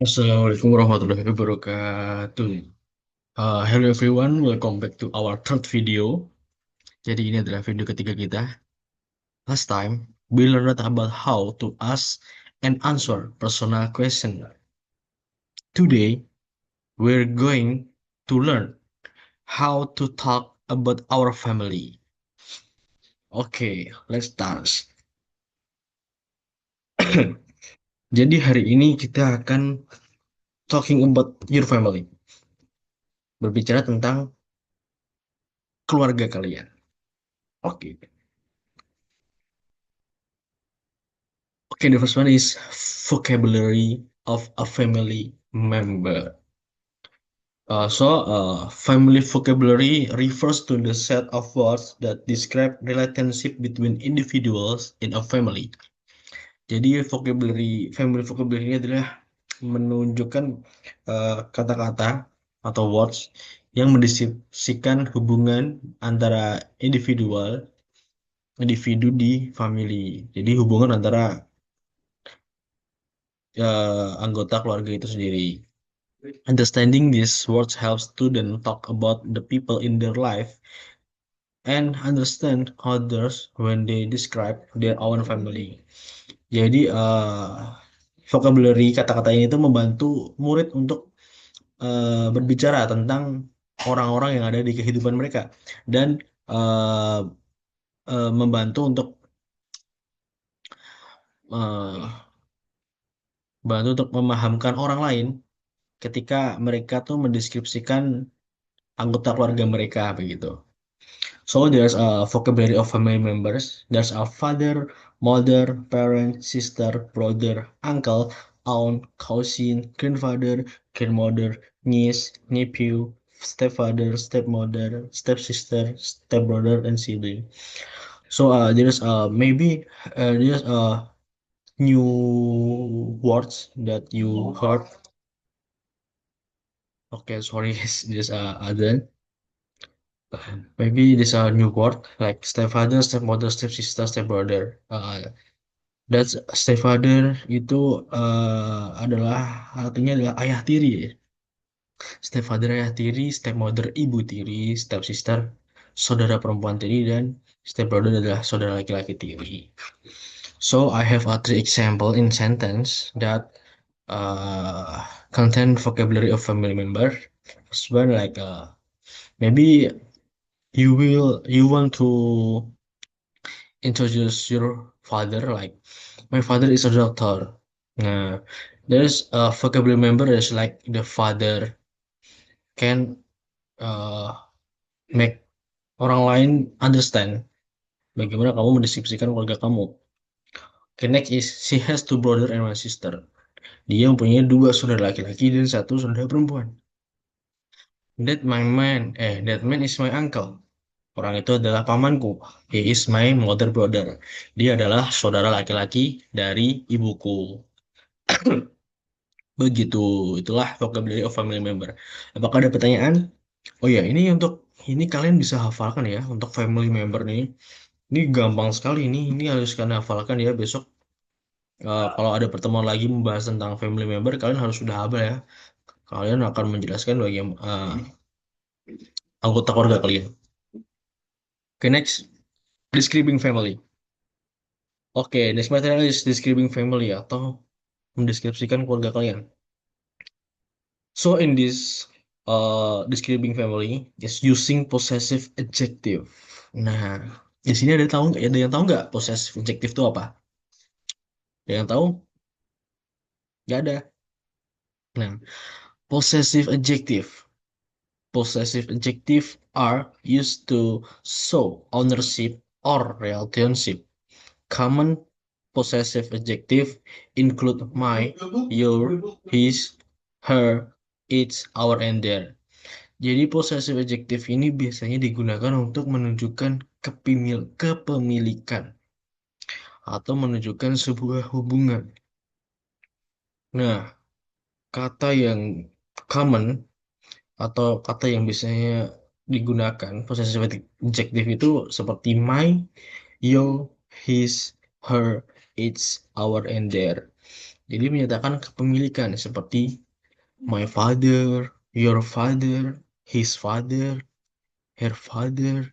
Assalamualaikum warahmatullahi wabarakatuh. Hello everyone, welcome back to our third video. Jadi ini adalah video ketiga kita. Last time, we learned about how to ask and answer personal question. Today, we're going to learn how to talk about our family. Okay, let's start. Jadi hari ini kita akan talking about your family. Berbicara tentang keluarga kalian. Oke. Okay, the first one is vocabulary of a family member. Family vocabulary refers to the set of words that describe relationship between individuals in a family. Jadi family vocabulary ini adalah menunjukkan kata-kata atau words yang mendeskripsikan hubungan antara individu di family. Jadi hubungan antara anggota keluarga itu sendiri. Understanding these words helps students talk about the people in their life and understand others when they describe their own family. Jadi vocabulary kata-kata ini itu membantu murid untuk berbicara tentang orang-orang yang ada di kehidupan mereka dan uh, membantu untuk uh, bantu untuk memahamkan orang lain ketika mereka tuh mendeskripsikan anggota keluarga mereka begitu. So there's a vocabulary of family members. There's a father, mother, parent, sister, brother, uncle, aunt, cousin, grandfather, grandmother, niece, nephew, stepfather, stepmother, stepsister, stepbrother, and sibling. So there's maybe there's new words that you heard. Okay, sorry, there's other. Maybe this a new word like stepfather, stepmother, stepsister, stepbrother. That's stepfather itu artinya adalah ayah tiri ya. Stepfather ayah tiri, stepmother ibu tiri, stepsister saudara perempuan tiri dan stepbrother adalah saudara laki-laki tiri. So I have a three example in sentence that contain vocabulary of family member. First one like maybe you want to introduce your father like my father is a doctor. There's a vocabulary member that's like the father can uh, make orang lain understand bagaimana kamu mendeskripsikan keluarga kamu. Okay, next is she has two brother and one sister. Dia mempunyai dua saudara laki-laki dan satu saudara perempuan. That man is my uncle. Orang itu adalah pamanku. He is my mother brother. Dia adalah saudara laki-laki dari ibuku. Begitu, itulah vocabulary of family member. Apakah ada pertanyaan? Oh ya, ini kalian bisa hafalkan ya untuk family member nih. Ini gampang sekali ini harus kalian hafalkan ya besok. Kalau ada pertemuan lagi membahas tentang family member, kalian harus sudah hafal ya. Kalian akan menjelaskan bagi anggota keluarga kalian. Okay, next, describing family. Oke, next material is describing family atau mendeskripsikan keluarga kalian. So in this describing family is using possessive adjective. Nah, di sini ada yang tahu nggak possessive adjective itu apa? Ada yang tahu? Nggak ada. Nah, possessive adjective. Possessive adjective are used to show ownership or relationship. Common possessive adjective include my, your, his, her, its, our, and their. Jadi possessive adjective ini biasanya digunakan untuk menunjukkan kepemilikan atau menunjukkan sebuah hubungan. Nah, kata yang common atau kata yang biasanya digunakan possessive adjective itu seperti my, your, his, her, its, our, and their. Jadi menyatakan kepemilikan seperti my father, your father, his father, her father,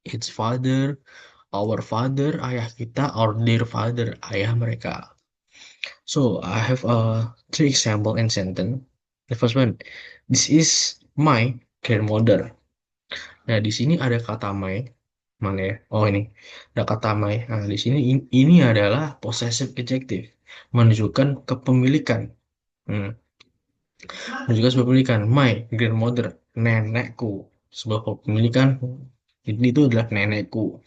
its father, our father, ayah kita, or their father, ayah mereka. So I have three example in sentence. The first one, this is my grandmother. Nah, di sini ada kata my, mana ya? Oh ini, ada kata my. Nah, di sini ini adalah possessive adjective, menunjukkan kepemilikan. Hmm. Menunjukkan sebuah kepemilikan. My grandmother, nenekku. Sebuah kepemilikan. Itu adalah nenekku.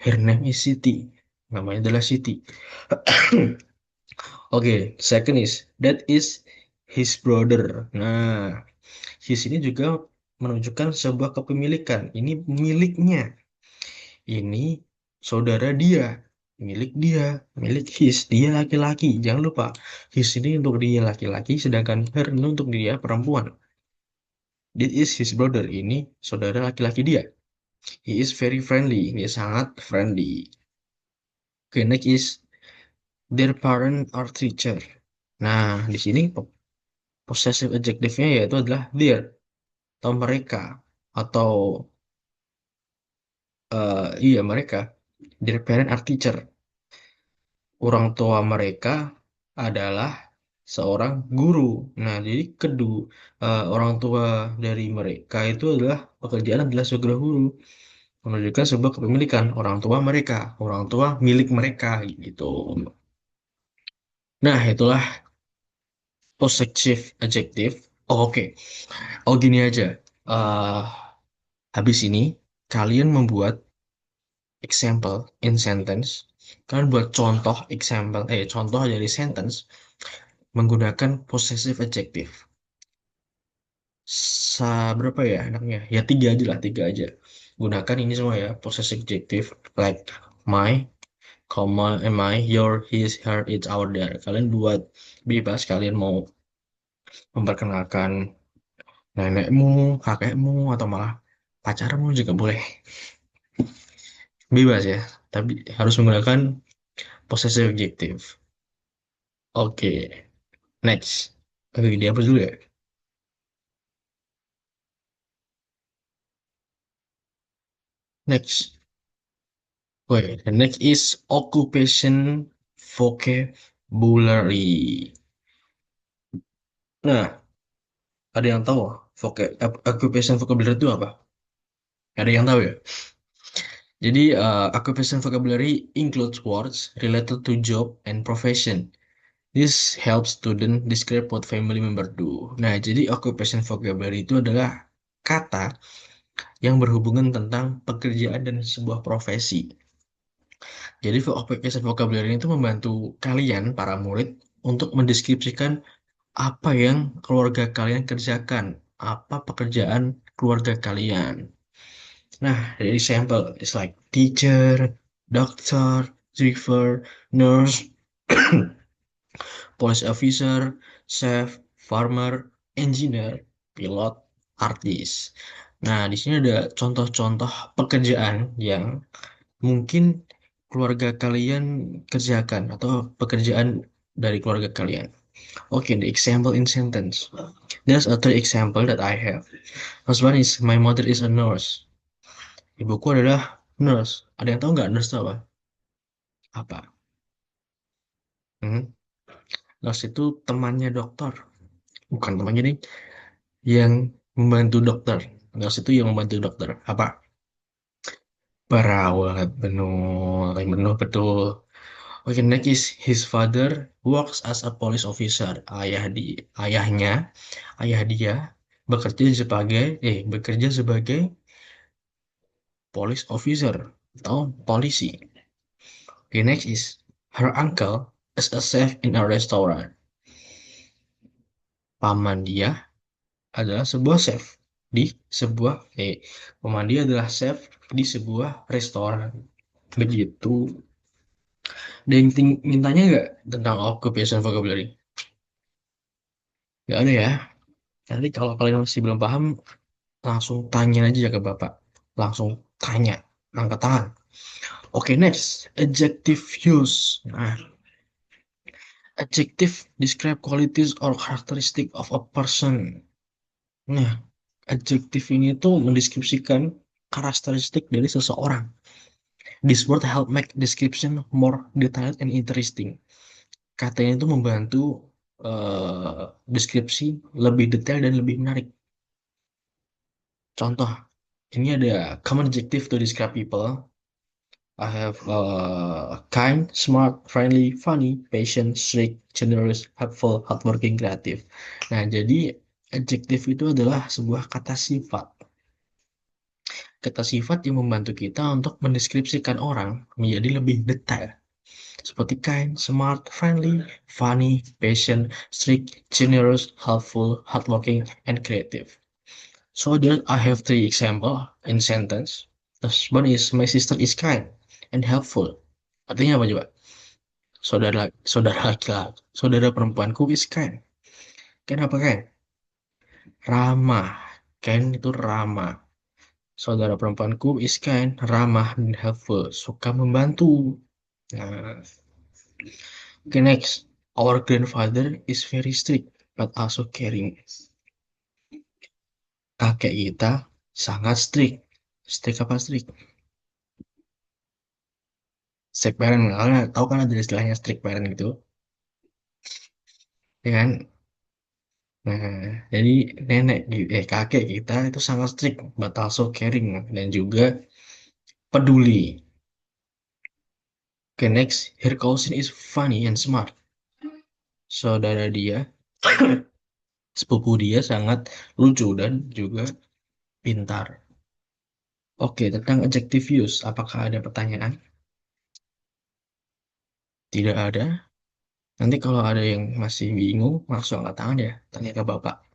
Her name is Siti. Namanya adalah Siti. Oke, second is that is his brother. Nah, his ini juga menunjukkan sebuah kepemilikan. Ini miliknya. Ini saudara dia, milik dia, milik his. Dia laki-laki. Jangan lupa, his ini untuk dia laki-laki, sedangkan her ini untuk dia perempuan. That is his brother. Ini saudara laki-laki dia. He is very friendly. Ini sangat friendly. Oke, next is their parent are teacher. Nah, di sini possessive adjective-nya yaitu adalah their atau mereka atau iya mereka. Their parent are teacher. Orang tua mereka adalah seorang guru. Nah, jadi kedua orang tua dari mereka itu adalah pekerjaan adalah sebagai guru, menunjukkan sebuah kepemilikan orang tua mereka, orang tua milik mereka gitu. Nah, itulah possessive adjective. Oh, oke. Oh, gini aja. Eh habis ini kalian membuat example in sentence. Kalian buat contoh example, contoh dari sentence menggunakan possessive adjective. Berapa ya enaknya? Ya tiga aja lah, tiga aja. Gunakan ini semua ya, possessive adjective like my, comma, am I, your, his, her, it's, our, their. Kalian buat bebas, kalian mau memperkenalkan nenekmu, kakekmu, atau malah pacarmu juga boleh. Bebas ya, tapi harus menggunakan possessive adjective. Oke, next. Oke, dia apa dulu ya? Next. Wait, the next is occupation vocabulary. Nah, ada yang tahu occupation vocabulary itu apa? Ada yang tahu ya? Jadi, occupation vocabulary includes words related to job and profession. This helps student describe what family member do. Nah, jadi occupation vocabulary itu adalah kata yang berhubungan tentang pekerjaan dan sebuah profesi. Jadi application vocabulary itu membantu kalian, para murid, untuk mendeskripsikan apa yang keluarga kalian kerjakan, apa pekerjaan keluarga kalian. Nah, dari sampel, it's like teacher, doctor, driver, nurse, police officer, chef, farmer, engineer, pilot, artis. Nah, di sini ada contoh-contoh pekerjaan yang mungkin keluarga kalian kerjakan atau pekerjaan dari keluarga kalian. Okay, the example in sentence. There's a three example that I have. First one is my mother is a nurse. Ibuku adalah nurse. Ada yang tahu nggak nurse itu apa? Apa? Hmm? Nurse itu temannya dokter. Bukan temannya nih, yang membantu dokter. Nurse itu yang membantu dokter. Apa? Perawat. Benar, benar betul. Oke, next is his father works as a police officer. Ayahnya, ayah dia bekerja sebagai police officer atau polisi. Okay, next is her uncle is a chef in a restaurant. Paman dia adalah sebuah chef di sebuah paman dia adalah chef di sebuah restoran. Begitu. Ada yang mintanya nggak tentang occupation vocabulary? Nggak ada ya. Nanti kalau kalian masih belum paham, langsung tanya aja ke Bapak. Langsung tanya, angkat tangan. Oke, next. Adjective use. Nah, Adjective describe qualities or characteristic of a person. Nah, adjektif ini tuh mendeskripsikan karakteristik dari seseorang. This word help make description more detailed and interesting. Kata ini tuh membantu deskripsi lebih detail dan lebih menarik. Contoh, ini ada common adjective to describe people. I have kind, smart, friendly, funny, patient, strict, generous, helpful, hardworking, creative. Nah, jadi adjektif itu adalah sebuah kata sifat. Kata sifat yang membantu kita untuk mendeskripsikan orang menjadi lebih detail. Seperti kind, smart, friendly, funny, patient, strict, generous, helpful, hardworking, and creative. So there I have three example in sentence. The first one is my sister is kind and helpful. Artinya apa coba? Saudara laki-laki, saudara perempuanku is kind. Kenapa kind? Ramah. Kind itu ramah. Saudara perempuanku is kind, ramah, dan helpful. Suka membantu. Nah, okay, next. Our grandfather is very strict, but also caring. Kakek kita sangat strict. Strict apa strict? Strict parent. Kalian tahu kan ada istilahnya strict parent gitu. Ya kan? Nah, jadi kakek kita itu sangat strict, but also caring. Dan juga peduli. Okay, next. Her cousin is funny and smart. Saudara dia, sepupu dia sangat lucu dan juga pintar. Oke, tentang adjective use, apakah ada pertanyaan? Tidak ada. Nanti kalau ada yang masih bingung, langsung angkat tangan ya, tanya ke Bapak.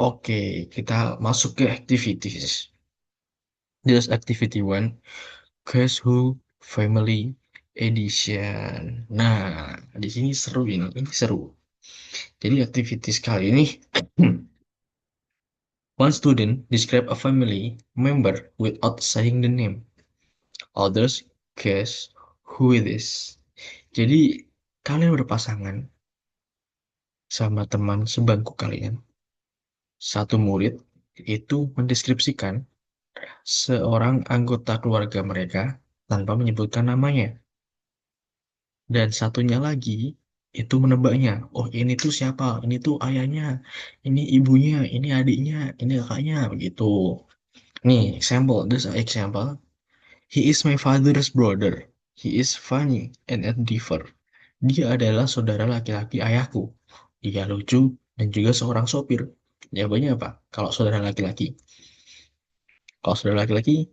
Oke, kita masuk ke activities. Just activity one, Guess Who Family Edition. Nah, di sini seru ini seru. Jadi activities kali ini, one student describe a family member without saying the name. Others guess who it is. Jadi kalian berpasangan sama teman sebangku kalian. Satu murid itu mendeskripsikan seorang anggota keluarga mereka tanpa menyebutkan namanya. Dan satunya lagi itu menebaknya. Oh, ini tuh siapa? Ini tuh ayahnya, ini ibunya, ini adiknya, ini kakaknya, begitu. Nih, this example. He is my father's brother. He is funny and endeavor. Dia adalah saudara laki-laki ayahku. Dia lucu dan juga seorang sopir. Jawabannya apa? Kalau saudara laki-laki. Kalau saudara laki-laki,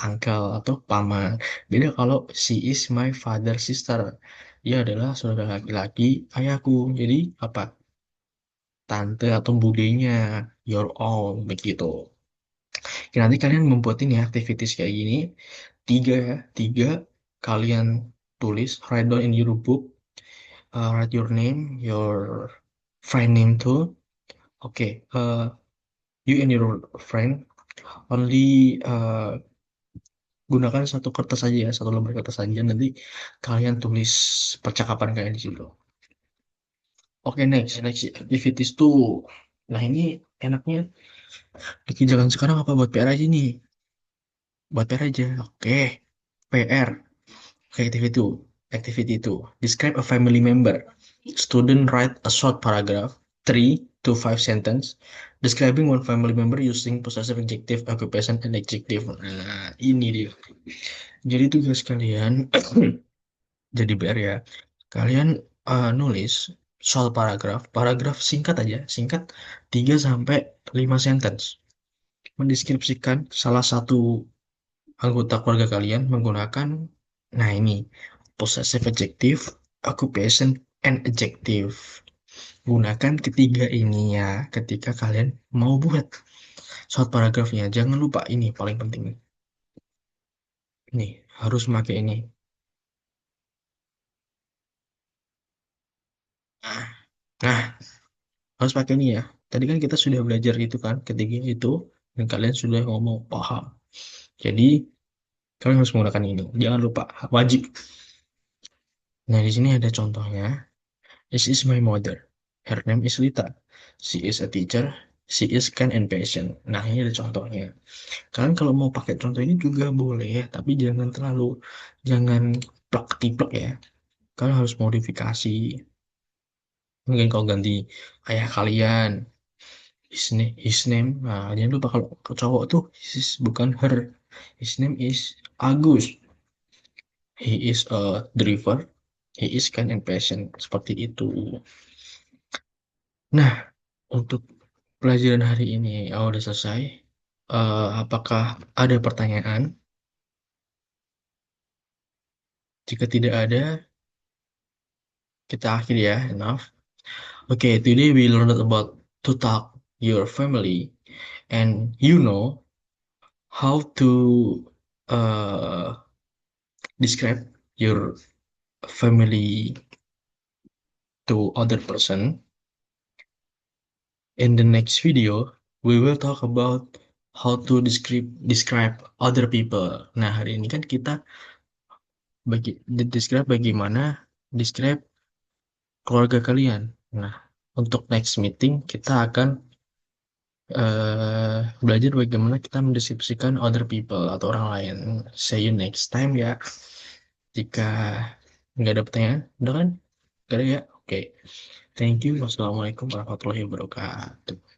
uncle atau paman. Beda kalau she is my father sister. Dia adalah saudara laki-laki ayahku. Jadi apa? Tante atau budenya. Your own. Begitu. Oke, nanti kalian membuat ini activities kayak gini. Tiga ya. Tiga. Kalian tulis. Write down in your book. Write your name. Your friend name too. Oke. You and your friend only gunakan satu kertas saja ya, satu lembar kertas saja. Nanti kalian tulis percakapan kalian di situ. Oke, next activities tuh. Nah, ini enaknya dikerjakan sekarang apa buat PR aja nih? Buat PR aja. Oke, PR. Oke, activity itu. Describe a family member. Student write a short paragraph, 3 to 5 sentence, describing one family member using possessive adjective, occupation, and adjective. Nah, ini dia. Jadi tugas kalian jadi PR ya. Kalian nulis soal paragraf singkat aja, singkat 3 sampai 5 sentence. Mendeskripsikan salah satu anggota keluarga kalian menggunakan nah ini possessive adjective, occupation, and adjective. Gunakan ketiga ini ya ketika kalian mau buat short paragrafnya. Jangan lupa ini paling penting. Nih, harus pakai ini. Nah, nah, harus pakai ini ya. Tadi kan kita sudah belajar itu kan, ketiga itu, dan kalian sudah ngomong paham. Jadi, kalian harus menggunakan ini. Jangan lupa, wajib. Nah, di sini ada contohnya. This is my mother. Her name is Lita. She is a teacher. She is kind and patient. Nah, ini ada contohnya. Kalian kalau mau pakai contoh ini juga boleh, tapi jangan plak-tiplek ya. Kalian harus modifikasi. Mungkin kau ganti ayah kalian, his name. Nah, jangan lupa kalau ke cowok tuh his bukan her. His name is Agus. He is a driver. He is kind and patient. Seperti itu. Nah, untuk pelajaran hari ini udah selesai. Apakah ada pertanyaan? Jika tidak ada, kita akhiri ya. Enough. Okay, today we learned about to talk your family, and you know how to uh, describe your family to other person. In the next video, we will talk about how to describe other people. Nah, hari ini kan kita describe bagaimana describe keluarga kalian. Nah, untuk next meeting kita akan belajar bagaimana kita mendeskripsikan other people atau orang lain. See you next time ya. Jika nggak ada pertanyaan, udah kan? Gak ada ya? Oke. Thank you. Wassalamualaikum warahmatullahi wabarakatuh.